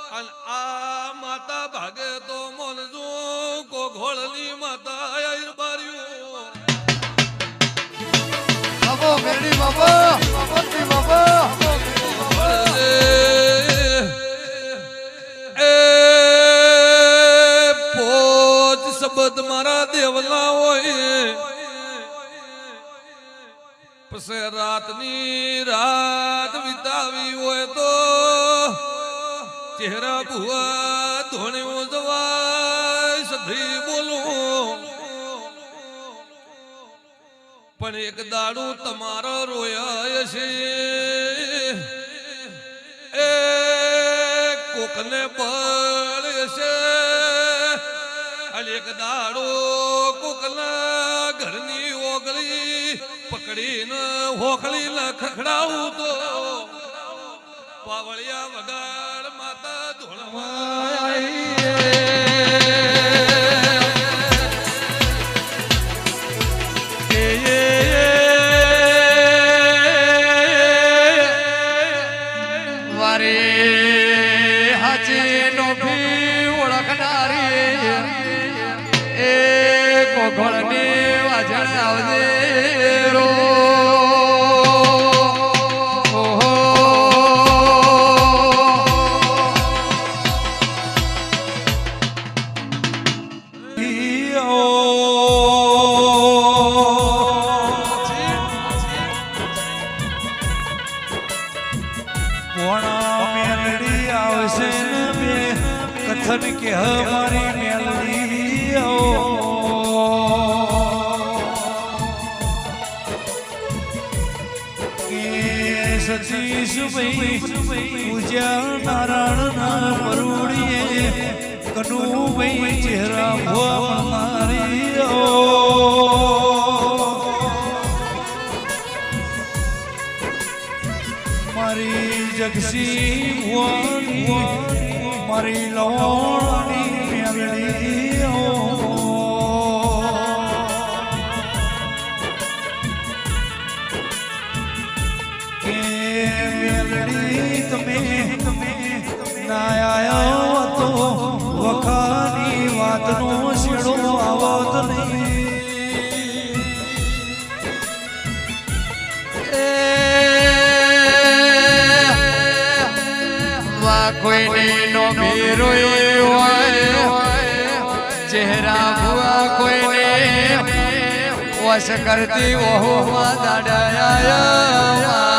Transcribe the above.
અને આ માતા ભાગે તો મોનજો કોઘોળની માતા આયર બાર્યું બાબો મેડી બાબો બાબોજી બાબો એ પોચ શબ્દ મારા દેવના હોય પછી રાતની રાત વિતાવી હોય તો ચહેરા ભુવા ધોણે જવાય સધી બોલું પણ એક દાડું તમારો રોયા છે એ કોકને બળ છે અને એક દાડો કોકના ઘરની ઓગળી પકડીને હોકળીને ખખડાવું તો પાવળિયા વગાડ માતા ધોળવા કથન કે હમારી મેલડી કે સતીશભાઈ પૂજા નારાયણ પરુડીએ કનુભાઈ ચહેરા ભુવા મારી મારી જગસી ભુવાની મારી લોણી મેલડી કે મેલડી તમે ના આયો તો વખાની વાતનો શેડો આવત નહીં કોઈને નો ભીરો ચહેરા ભુવા કોઈને વશ કરતી ઓહો દાડાયા